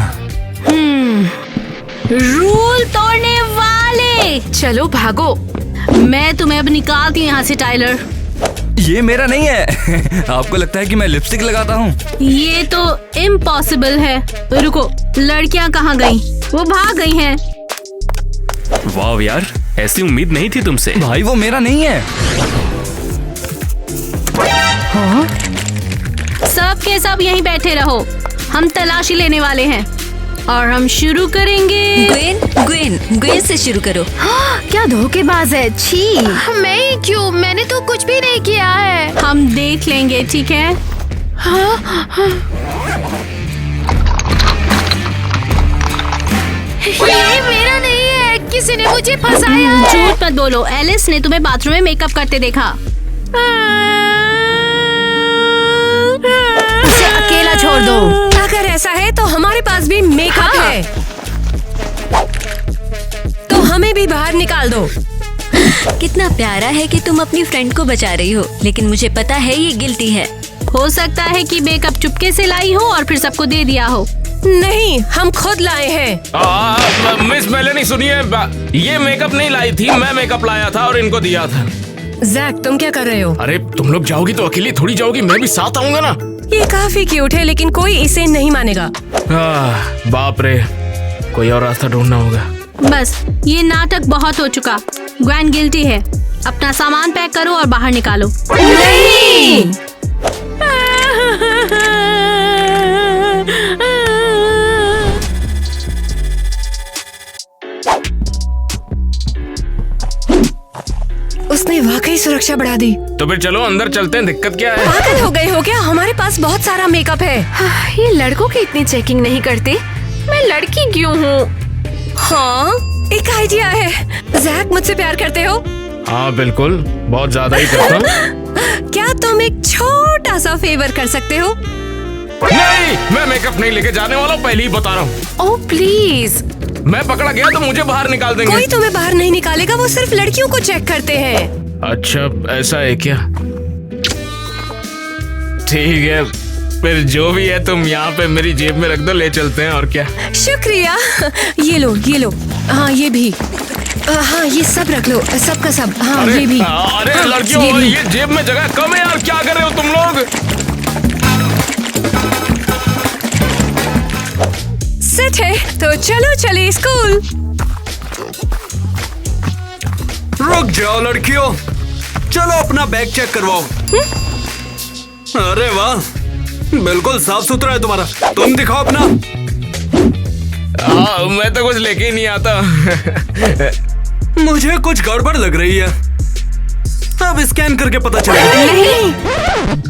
रूल तोड़ने वाले, चलो भागो। मैं तुम्हें अब निकालती हूँ यहाँ से टाइलर।
ये मेरा नहीं है। आपको लगता है कि मैं लिपस्टिक लगाता हूँ?
ये तो इम्पॉसिबल है। रुको, लड़कियाँ कहाँ गईं? वो भाग गई हैं।
वाह यार, ऐसी उम्मीद नहीं थी तुमसे।
भाई वो मेरा नहीं है।
सब के सब यहीं बैठे रहो, हम तलाशी लेने वाले हैं और हम शुरू करेंगे।
ग्वेन से शुरू करो।
क्या धोखेबाज है, छी। मैं क्यों? मैंने तो कुछ भी नहीं किया है। हम देख लेंगे, ठीक है? ये मेरा नहीं है, किसी ने मुझे फंसाया है। झूठ मत बोलो, एलिस ने तुम्हें बाथरूम में मेकअप करते देखा।
उसे अकेला छोड़ दो। अगर ऐसा है तो हमारे पास भी मेकअप है, तो हमें भी बाहर निकाल दो।
कितना प्यारा है कि तुम अपनी फ्रेंड को बचा रही हो, लेकिन मुझे पता है ये गिल्टी है।
हो सकता है कि मेकअप चुपके से लाई हो और फिर सबको दे दिया हो।
नहीं, हम खुद लाए हैं।
मिस मेलेनी सुनिए, ये मेकअप नहीं लाई थी, मैं मेकअप लाया था और इनको दिया था।
जैक, तुम क्या कर रहे हो?
अरे तुम लोग जाओगी तो अकेली थोड़ी जाओगी, मैं भी साथ आऊंगा ना।
ये काफी क्यूट है, लेकिन कोई इसे नहीं मानेगा।
बाप रे, कोई और रास्ता ढूंढना होगा।
बस, ये नाटक बहुत हो चुका। ग्वेन गिल्टी है। अपना सामान पैक करो और बाहर निकालो।
नहीं! उसने वाकई सुरक्षा बढ़ा दी।
तो फिर चलो अंदर चलते हैं, दिक्कत क्या है?
पागल हो गए हो क्या? हमारे पास बहुत सारा मेकअप है।
ये लड़कों की इतनी चेकिंग नहीं करते। मैं लड़की क्यों हूँ?
हाँ, एक आइडिया है। जैक, मुझसे प्यार करते हो?
हाँ बिल्कुल, बहुत ज्यादा ही करता हूँ।
क्या तुम एक छोटा सा फेवर कर सकते हो?
नहीं, मैं मेकअप नहीं लेके जाने वाला, पहले ही बता रहा हूँ।
Oh please.
मैं पकड़ा गया तो मुझे बाहर निकाल देंगे।
कोई तुम्हें बाहर नहीं निकालेगा, वो सिर्फ लड़कियों को चेक करते हैं।
अच्छा, ऐसा है क्या? ठीक है, फिर जो भी है तुम यहाँ पे मेरी जेब में रख दो, ले चलते हैं और क्या।
शुक्रिया। ये लो, ये लो। हाँ, ये भी। हाँ, ये सब रख लो, सबका सब। हाँ, ये भी।
अरे
हाँ,
लड़कियों, ये जेब में जगह कम है यार, क्या कर रहे हो तुम लोग?
सेट है, तो चलो चले स्कूल।
रुक जाओ लड़कियों, चलो अपना बैग चेक करवाओ। अरे वाह, बिल्कुल साफ सुथरा है तुम्हारा। तुम दिखाओ अपना।
मैं तो कुछ लेके ही नहीं आता।
मुझे कुछ गड़बड़ लग रही है। अब स्कैन करके पता चलेगा।
नहीं,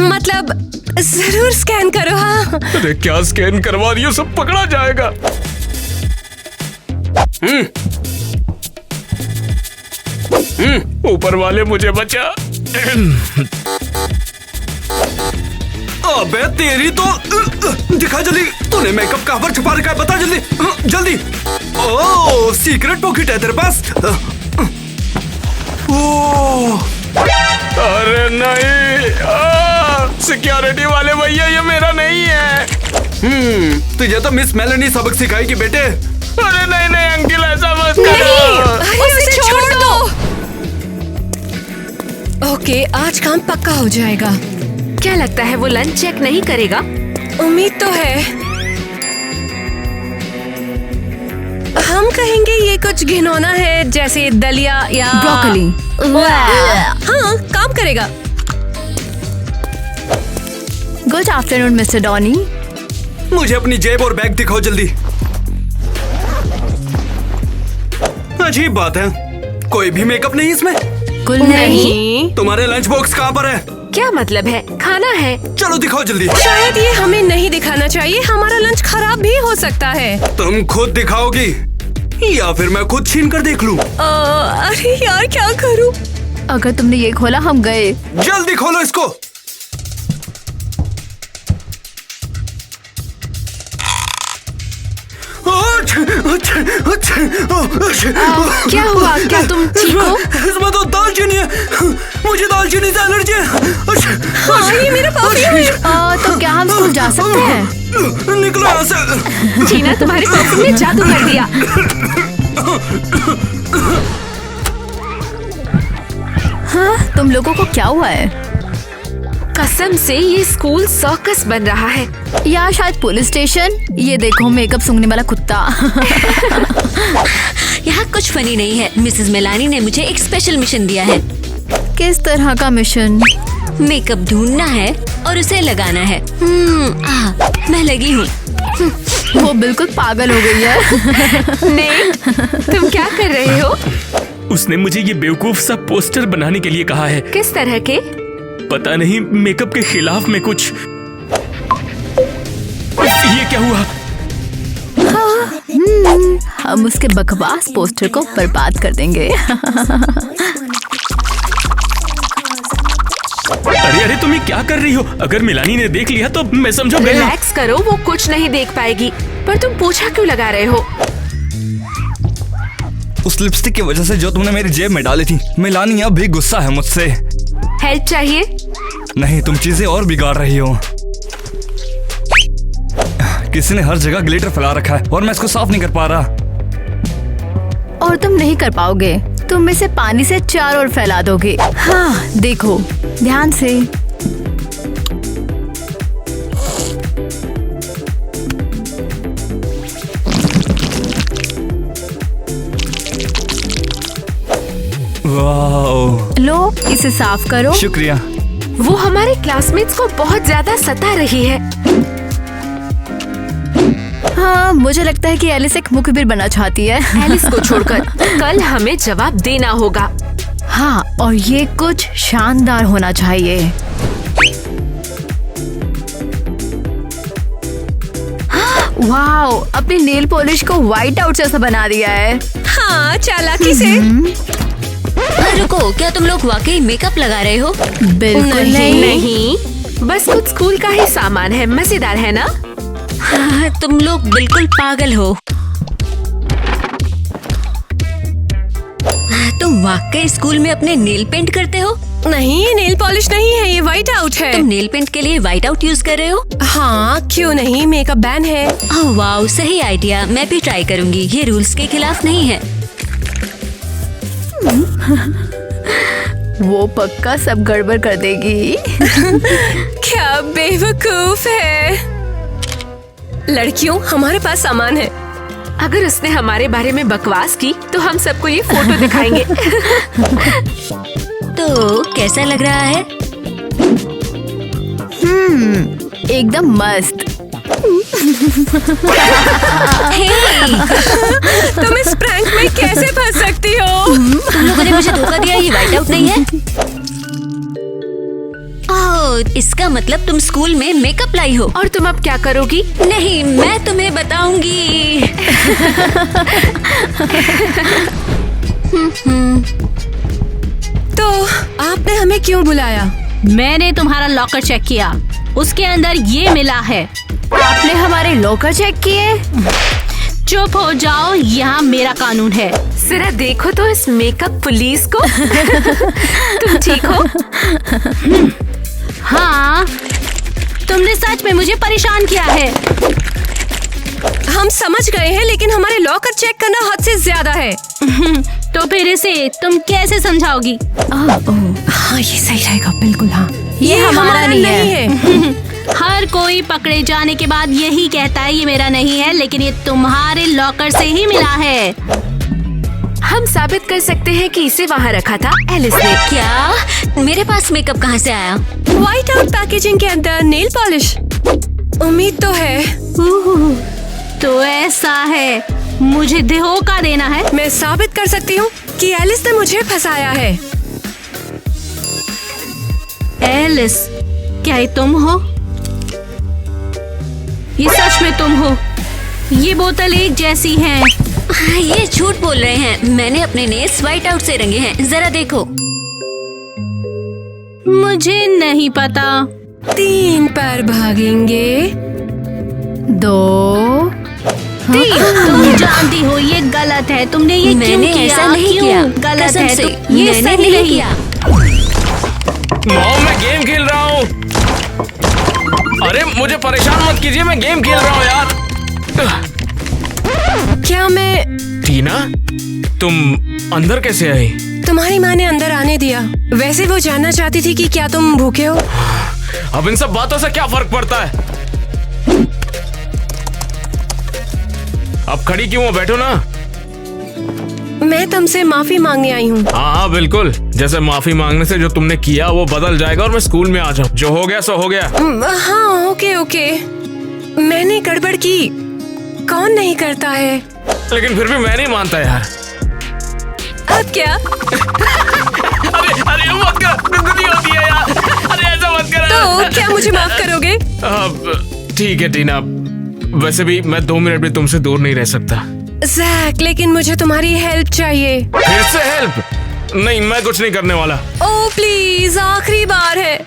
मतलब जरूर स्कैन करो। हाँ।
अरे क्या स्कैन करवा रही हो, सब पकड़ा जाएगा। ऊपर वाले मुझे बचा।
अबे तेरी तो, दिखा जल्दी। तूने मेकअप कहाँ पर छुपा रखा है, बता जल्दी जल्दी। ओह, सीक्रेट पॉकेट है तेरे पास। ओह,
अरे नहीं, सिक्योरिटी वाले भैया, ये मेरा नहीं है।
तुझे तो मिस मेलेनी सबक सिखाएगी बेटे।
अरे नहीं नहीं अंकल, ऐसा मत करो।
उसे छोड़ दो। ओके, आज काम पक्का हो जाएगा।
क्या लगता है वो लंच चेक नहीं करेगा?
उम्मीद तो है। हम कहेंगे ये कुछ घिनौना है, जैसे दलिया या
ब्रोकली।
हाँ, काम करेगा।
Good afternoon mister Donny.
मुझे अपनी जेब और बैग दिखाओ जल्दी। अजीब बात है, कोई भी मेकअप नहीं इसमें।
नहीं।
तुम्हारे लंच बॉक्स कहाँ पर है?
क्या मतलब है? खाना है।
चलो दिखाओ जल्दी।
शायद ये हमें नहीं दिखाना चाहिए, हमारा लंच खराब भी हो सकता है।
तुम खुद दिखाओगी। या फिर मैं खुद छीन कर देख लूं।
अरे यार क्या करूं?
अगर तुमने ये खोला हम गए।
जल्दी खोलो इसको।
क्या हुआ? क्या तुम ठीक हो?
इसमें तो दालचीनी है। मुझे दालचीनी से एलर्जी है।
हाँ, ये मेरा परफ्यूम है।
तो क्या हम स्कूल जा सकते हैं?
निकलो यहाँ से।
टीना तुम्हारे परफ्यूम ने जादू कर दिया।
हाँ, तुम लोगों को क्या हुआ है?
कसम से ये स्कूल सर्कस बन रहा है
या शायद पुलिस स्टेशन। ये देखो मेकअप सूंघने वाला कुत्ता।
यहाँ कुछ फनी नहीं है। मिसेस मेलानी ने मुझे एक स्पेशल मिशन दिया है।
किस तरह का मिशन?
मेकअप ढूंढना है और उसे लगाना है। मैं लगी हूँ।
वो बिल्कुल पागल हो गई है।
नहीं, तुम क्या कर रहे हो?
उसने मुझे ये बेवकूफ सा पोस्टर बनाने के लिए कहा है।
किस तरह के?
पता नहीं, मेकअप के खिलाफ में कुछ। ये क्या हुआ?
हम उसके बकवास पोस्टर को बर्बाद कर देंगे।
अरे अरे, तुम ये क्या कर रही हो? अगर मिलानी ने देख लिया तो मैं समझो गया।
रिलैक्स करो, वो कुछ नहीं देख पाएगी। पर तुम पोछा क्यों लगा रहे हो?
उस लिपस्टिक की वजह से जो तुमने मेरी जेब में डाली थी। मिलानी अब भी गुस्सा है मुझसे।
हेल्प चाहिए?
नहीं, तुम चीजें और बिगाड़ रही हो। किसी ने हर जगह ग्लिटर फैला रखा है और मैं इसको साफ नहीं कर पा रहा।
और तुम नहीं कर पाओगे। तुम इसे पानी से चारों ओर फैला दोगे। हाँ, देखो ध्यान से।
वाह,
लो इसे साफ करो।
शुक्रिया।
वो हमारे क्लासमेट्स को बहुत ज्यादा सता रही है।
हाँ, मुझे लगता है कि एलिस एक मुखबिर बनना चाहती है।
एलिस को छोड़कर कल हमें जवाब देना होगा।
हाँ, और ये कुछ शानदार होना चाहिए। वाओ, अपनी नेल पॉलिश को व्हाइट आउट जैसा बना दिया है।
हाँ, चालाकी से।
रुको, क्या तुम लोग वाकई मेकअप लगा रहे हो?
बिल्कुल
नहीं, बस कुछ स्कूल का ही सामान है। मजेदार है ना?
हाँ, तुम लोग बिल्कुल पागल हो। तुम वाकई स्कूल में अपने नेल पेंट करते हो?
नहीं, ये नेल पॉलिश नहीं है, ये व्हाइट आउट है।
तुम नेल पेंट के लिए व्हाइट आउट यूज कर रहे हो?
हाँ, क्यों नहीं, मेकअप बैन है।
ओह वाओ, सही आइडिया। मैं भी ट्राई करूंगी। ये रूल्स के खिलाफ नहीं है।
वो पक्का सब गड़बड़ कर देगी।
क्या बेवकूफ है। लड़कियों, हमारे पास सामान है। अगर उसने हमारे बारे में बकवास की तो हम सबको ये फोटो दिखाएंगे।
तो कैसा लग रहा है?
एकदम मस्त।
तुम इस प्रैंक में कैसे फंस सकती हो?
तुम लोगों ने मुझे धोखा दिया। ये व्हाइट आउट नहीं है। ओह, इसका मतलब तुम स्कूल में मेकअप लाई हो।
और तुम अब क्या करोगी?
नहीं, मैं तुम्हें बताऊंगी।
तो आपने हमें क्यों बुलाया?
मैंने तुम्हारा लॉकर चेक किया, उसके अंदर ये मिला है।
आपने हमारे लॉकर चेक किए?
चुप हो जाओ, यहाँ मेरा कानून है।
जरा देखो तो इस मेकअप पुलिस को। तुम ठीक हो?
हाँ, तुमने सच में मुझे परेशान किया है।
हम समझ गए हैं, लेकिन हमारे लॉकर चेक करना हद से ज्यादा है।
तो फिर इसे तुम कैसे समझाओगी?
हाँ, ये सही रहेगा। बिल्कुल हाँ,
ये हमारा नहीं है।
हर कोई पकड़े जाने के बाद यही कहता है ये मेरा नहीं है, लेकिन ये तुम्हारे लॉकर से ही मिला है।
हम साबित कर सकते हैं कि इसे वहाँ रखा था एलिस ने।
क्या? मेरे पास मेकअप कहाँ से आया?
व्हाइट आउट पैकेजिंग के अंदर नेल पॉलिश। उम्मीद तो है।
तो ऐसा है, मुझे धोखा देना है।
मैं साबित कर सकती हूँ कि एलिस ने मुझे फंसाया है।
एलिस, क्या ये तुम हो? ये सच में तुम हो? ये बोतल एक जैसी है।
ये झूठ बोल रहे हैं। मैंने अपने नेल्स व्हाइट आउट से रंगे हैं, जरा देखो।
मुझे नहीं पता।
3 पर भागेंगे,
2
तुम जानती हो ये गलत है। तुमने ये क्यों
मैंने
किया?
ऐसा नहीं
क्यों?
किया।
गलत
कसम
है।
से,
ये
मैंने
सही
नहीं किया।
मॉम, मैं गेम खेल रहा हूँ। अरे मुझे परेशान मत कीजिए, मैं गेम खेल रहा हूँ यार।
क्या मैं...
टीना, तुम अंदर कैसे आई?
तुम्हारी माँ ने अंदर आने दिया। वैसे वो जानना चाहती थी कि क्या तुम भूखे हो।
अब इन सब बातों से क्या फर्क पड़ता है? अब खड़ी क्यों हो? बैठो ना।
मैं तुमसे माफी मांगने आई हूँ।
हाँ बिल्कुल, जैसे माफी मांगने से जो तुमने किया वो बदल जाएगा और मैं स्कूल में आ जाऊँ। जो हो गया सो हो गया।
हाँ ओके। मैंने गड़बड़ की, कौन नहीं करता है।
लेकिन फिर भी मैं नहीं मानता यार।
अब क्या?
अरे मत कर, गुदगुदी होती है यार। अरे ऐसा मत कर।
तो क्या मुझे माफ करोगे?
ठीक है टीना, वैसे भी मैं 2 मिनट भी तुमसे दूर नहीं रह सकता।
जैक, लेकिन मुझे तुम्हारी हेल्प चाहिए।
फिर से हेल्प? नहीं, मैं कुछ नहीं करने वाला।
ओह प्लीज, आखिरी बार है।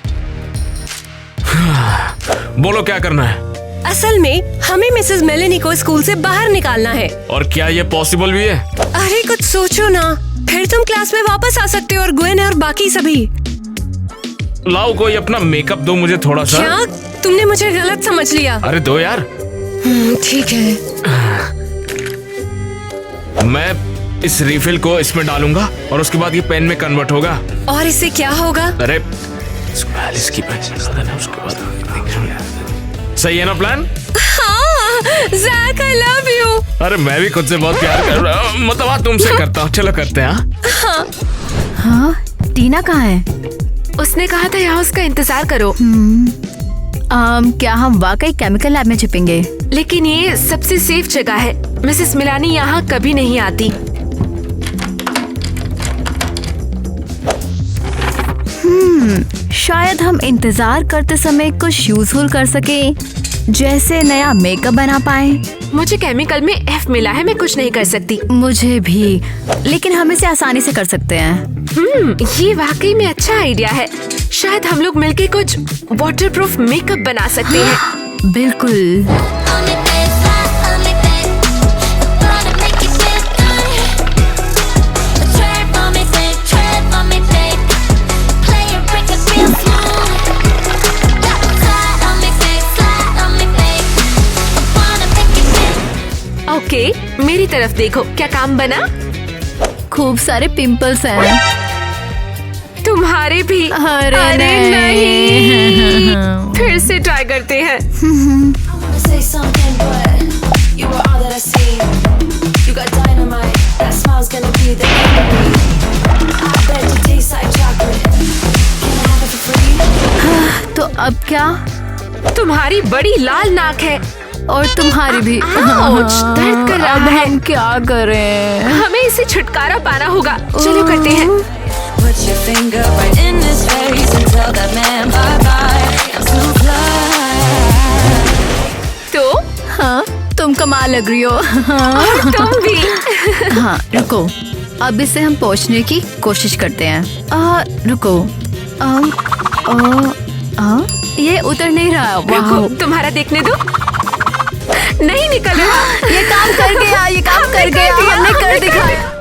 बोलो क्या करना है?
असल में हमें मिसेस मेलेनी को स्कूल से बाहर निकालना है।
और क्या ये पॉसिबल भी है?
अरे कुछ सोचो ना, फिर तुम क्लास में वापस आ सकते हो और ग्वेन और बाकी सभी।
लाओ कोई अपना मेकअप दो मुझे थोड़ा सा।
क्या? तुमने मुझे गलत समझ लिया।
अरे दो यार।
ठीक है।
मैं इस रिफिल को इसमें डालूंगा और उसके बाद ये पेन में कन्वर्ट होगा।
और इससे क्या होगा?
अरे इसकी उसके बाद सही है ना प्लान?
हाँ, ज़ैक, I love you।
अरे मैं भी खुद से बहुत प्यार कर रहा हूँ, मतलब तुमसे करता हूँ। चलो करते हैं।
हाँ, टीना कहाँ है?
उसने कहा था यहाँ उसका इंतजार करो।
क्या हम वाकई केमिकल लैब में छिपेंगे?
लेकिन ये सबसे सेफ जगह है। मिसेस मिलानी यहाँ कभी नहीं आती।
शायद हम इंतजार करते समय कुछ यूजफुल कर सके, जैसे नया मेकअप बना पाए।
मुझे केमिकल में F मिला है, मैं कुछ नहीं कर सकती।
मुझे भी, लेकिन हम इसे आसानी से कर सकते हैं।
ये वाकई में अच्छा आइडिया है। शायद हम लोग मिलके कुछ वाटरप्रूफ मेकअप बना सकते हैं।
बिल्कुल।
ओके, मेरी तरफ देखो, क्या काम बना?
खूब सारे पिंपल्स हैं।
तुम्हारे भी?
अरे
नहीं। फिर से ट्राई करते हैं।
तो अब क्या?
तुम्हारी बड़ी लाल नाक है
और तुम्हारी भी।
आउच, दर्द कर रहा है।
हम क्या करें?
हमें इसे छुटकारा पाना होगा। चलो करते हैं। तो
हाँ, तुम कमाल लग रही हो।
और तुम भी।
हाँ, रुको, अब इसे हम पोंछने की कोशिश करते हैं। रुको, ये उतर नहीं रहा।
रुको, तुम्हारा देखने दो। नहीं निकल रहा।
ये काम कर गया, ये काम कर गया, हमने कर दिखाया।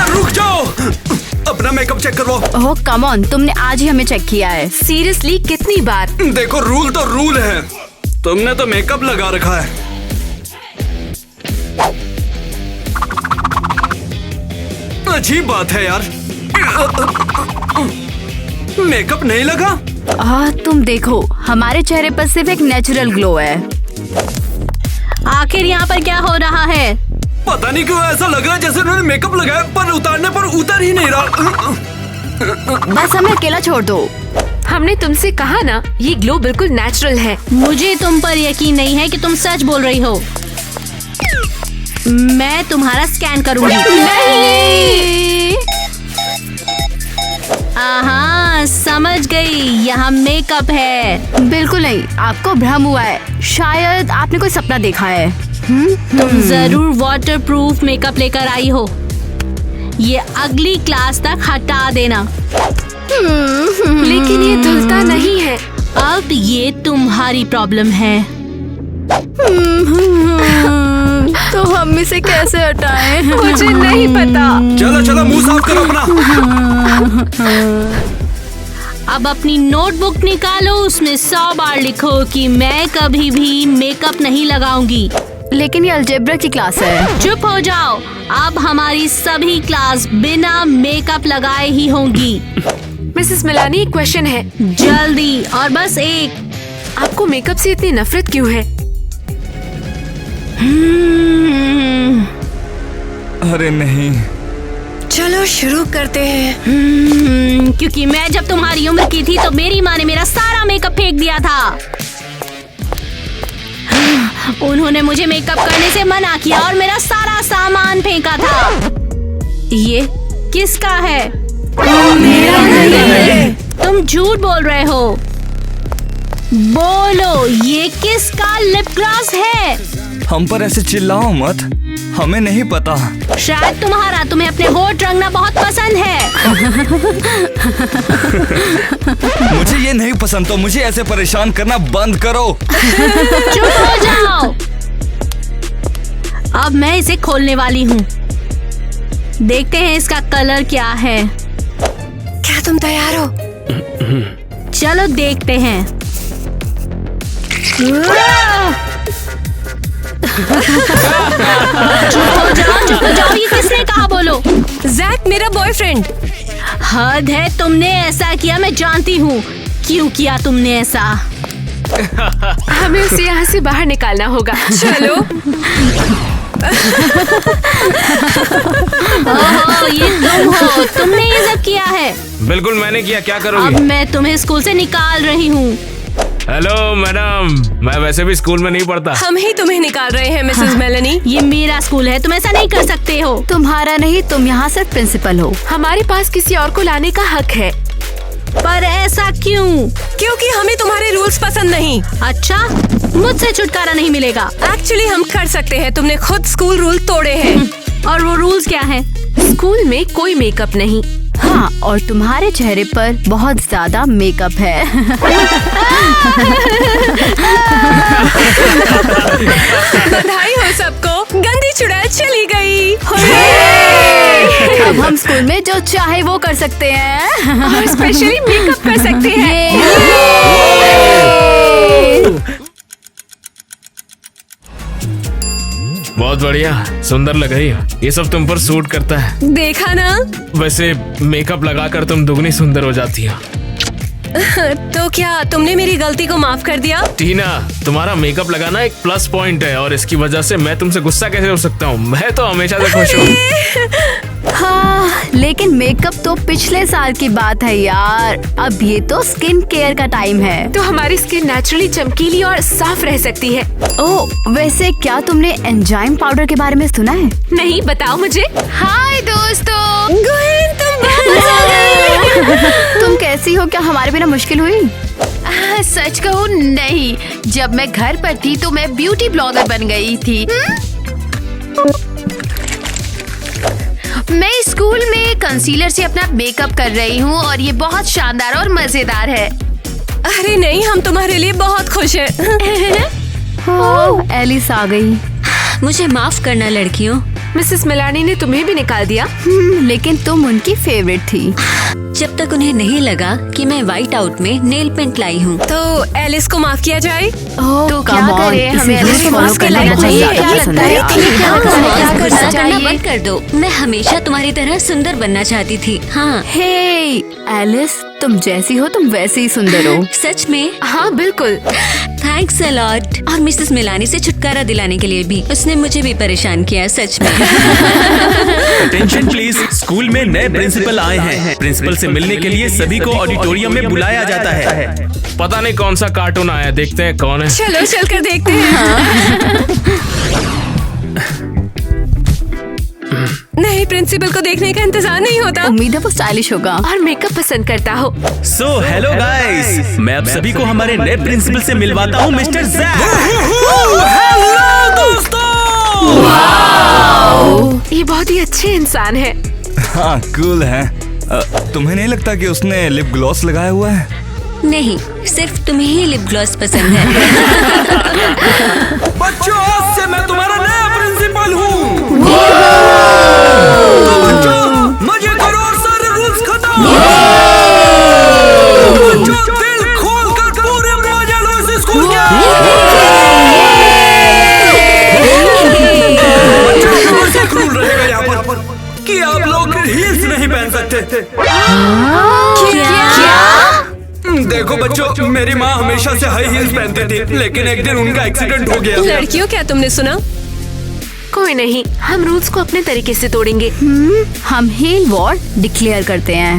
रुक जाओ, अपना मेकअप चेक करो।
ओह कम ऑन, तुमने आज ही हमें चेक किया है।
सीरियसली कितनी बार?
देखो, रूल तो रूल है। तुमने तो मेकअप लगा रखा है। अजीब बात है यार, मेकअप नहीं लगा।
तुम देखो, हमारे चेहरे पर सिर्फ एक नेचुरल ग्लो है।
आखिर यहाँ पर क्या हो रहा है?
पता नहीं क्यों ऐसा लग रहा है जैसे उन्होंने मेकअप लगाया पर उतारने पर उतर ही नहीं रहा।
बस हमें अकेला छोड़ दो।
हमने तुमसे कहा ना, ये ग्लो बिल्कुल नेचुरल है।
मुझे तुम पर यकीन नहीं है कि तुम सच बोल रही हो। मैं तुम्हारा स्कैन करूंगी।
नहीं।
हाँ समझ गई, यहाँ मेकअप है।
बिल्कुल नहीं, आपको भ्रम हुआ है। शायद आपने कोई सपना देखा है।
तुम जरूर वाटरप्रूफ मेकअप लेकर आई हो। ये अगली क्लास तक हटा देना।
लेकिन ये धुलता नहीं है।
अब ये तुम्हारी प्रॉब्लम है।
तो हम इसे कैसे हटाएं?
मुझे नहीं पता।
चलो चलो मुंह साफ करो अपना।
अब अपनी नोटबुक निकालो, उसमें 100 बार लिखो कि मैं कभी भी मेकअप नहीं लगाऊंगी।
लेकिन ये अलजेब्रा की क्लास है।
चुप हो जाओ। अब हमारी सभी क्लास बिना मेकअप लगाए ही होंगी।
मिसेस मिलानी, एक क्वेश्चन है।
जल्दी, और बस एक।
आपको मेकअप से इतनी नफरत क्यों है?
अरे नहीं।
चलो शुरू करते हैं।
क्योंकि मैं जब तुम्हारी उम्र की थी तो मेरी माँ ने मेरा सारा मेकअप फेंक दिया था। उन्होंने मुझे मेकअप करने से मना किया और मेरा सारा सामान फेंका था। ये किसका है?
मेरा नहीं है।
तुम झूठ बोल रहे हो। बोलो, ये किसका लिप ग्लॉस है?
हम पर ऐसे चिल्लाओ मत, हमें नहीं पता।
शायद तुम्हारा, तुम्हें अपने होठ रंगना बहुत पसंद है।
मुझे ये नहीं पसंद, तो मुझे ऐसे परेशान करना बंद करो।
चुप हो जाओ। अब मैं इसे खोलने वाली हूँ। देखते हैं इसका कलर क्या है।
क्या तुम तैयार हो?
चलो देखते हैं। चुप हो जाओ, ये किसने कहा? बोलो।
जैक, मेरा बॉयफ्रेंड।
हद है, तुमने ऐसा किया, मैं जानती हूँ क्यों किया तुमने ऐसा।
हमें उसे यहाँ से बाहर निकालना होगा। चलो।
ओहो, ये तुम हो, तुमने ये सब किया है।
बिल्कुल मैंने किया, क्या करोगी?
अब मैं तुम्हें स्कूल से निकाल रही हूँ।
हेलो मैडम, मैं वैसे भी स्कूल में नहीं पढ़ता।
हम ही तुम्हें निकाल रहे हैं मिसेस मेलानी।
ये मेरा स्कूल है, तुम ऐसा नहीं कर सकते हो।
तुम्हारा नहीं, तुम यहाँ सिर्फ प्रिंसिपल हो।
हमारे पास किसी और को लाने का हक है।
पर ऐसा क्यों?
क्योंकि हमें तुम्हारे रूल्स पसंद नहीं।
अच्छा, मुझसे छुटकारा नहीं मिलेगा।
एक्चुअली हम कर सकते हैं, तुमने खुद स्कूल रूल तोड़े हैं।
और वो रूल्स क्या हैं?
स्कूल में कोई मेकअप नहीं।
हाँ, और तुम्हारे चेहरे पर बहुत ज्यादा मेकअप है।
बधाई हो सबको, गंदी चुड़ैल चली गई।
अब हम स्कूल में जो चाहे वो कर सकते हैं
और स्पेशली मेकअप कर सकते हैं।
बहुत बढ़िया, सुंदर लग रही हो। ये सब तुम पर सूट करता है।
देखा ना?
वैसे मेकअप लगाकर तुम दुगनी सुंदर हो जाती हो।
तो क्या तुमने मेरी गलती को माफ कर दिया?
टीना, तुम्हारा मेकअप लगाना एक प्लस पॉइंट है और इसकी वजह से मैं तुमसे गुस्सा कैसे हो सकता हूँ? मैं तो हमेशा से खुश हूँ।
हाँ, लेकिन मेकअप तो पिछले साल की बात है यार। अब ये तो स्किन केयर का टाइम है।
तो हमारी स्किन नेचुरली चमकीली और साफ रह सकती है।
ओह, वैसे क्या तुमने एंजाइम पाउडर के बारे में सुना है?
नहीं, बताओ मुझे।
हाय दोस्तों,
तुम वापस आ गई।
तुम कैसी हो? क्या हमारे बिना मुश्किल हुई?
सच कहूँ नहीं, जब मैं घर पर थी तो मैं ब्यूटी ब्लॉगर बन गई थी। मैं स्कूल में कंसीलर से अपना मेकअप कर रही हूँ और ये बहुत शानदार और मजेदार है।
अरे नहीं, हम तुम्हारे लिए बहुत खुश हैं।
ओह, एलिस आ गई।
मुझे माफ करना लड़कियों।
मिसेस मिलानी ने तुम्हें भी निकाल दिया।
लेकिन तुम उनकी फेवरेट थी।
जब तक उन्हें नहीं लगा कि मैं व्हाइट आउट में नेल पेंट लाई हूँ।
तो एलिस को माफ किया जाए?
तो क्या करें, हमें एलिस को माफ
करना चाहिए।
क्या लगता है?
गुस्सा करना बंद कर दो। मैं हमेशा तुम्हारी तरह सुंदर बनना चाहती थी। हाँ।
हे एलिस, तुम जैसी हो तुम वैसे ही सुंदर हो।
सच में?
हाँ बिल्कुल।
Thanks a lot. और मिसेस मिलानी से छुटकारा दिलाने के लिए भी। उसने मुझे भी परेशान किया, सच में।
अटेंशन प्लीज, स्कूल में नए प्रिंसिपल आए हैं। प्रिंसिपल से मिलने के लिए सभी को ऑडिटोरियम में बुलाया जाता है।
पता नहीं कौन सा कार्टून आया, देखते हैं कौन है।
चलो चलकर देखते हैं। नहीं प्रिंसिपल, प्रिंसिपल को देखने का इंतजार नहीं होता।
उम्मीद है वो स्टाइलिश होगा
और मेकअप पसंद करता हो।
सो हेलो गाइस, मैं आप सभी को हमारे नए प्रिंसिपल से मिलवाता हूँ, मिस्टर जैक।
हेलो दोस्तों।
ये बहुत ही अच्छे इंसान है।
हाँ कूल है। तुम्हें नहीं लगता कि उसने लिप ग्लॉस लगाया हुआ है?
नहीं, सिर्फ तुम्हें ही लिप ग्लॉस पसंद है।
बच्चों, आज से मैं तुम्हारा नया प्रिंसिपल हूँ। तो बच्चों, मजे करो और सारे रूल्स खत्म। बच्चों, दिल खोल कर पूरे मजे लो इस स्कूल के। बच्चों, एक रूल रहेगा यहाँ पर कि आप लोग हील्स नहीं पहन सकते।
क्या?
देखो बच्चों, मेरी माँ हमेशा से हाई हील्स पहनती थी, लेकिन एक दिन उनका एक्सीडेंट हो गया।
लड़कियों, क्या तुमने सुना? कोई नहीं, हम रूल्स को अपने तरीके से तोड़ेंगे।
हम हील वॉर डिक्लेयर करते हैं।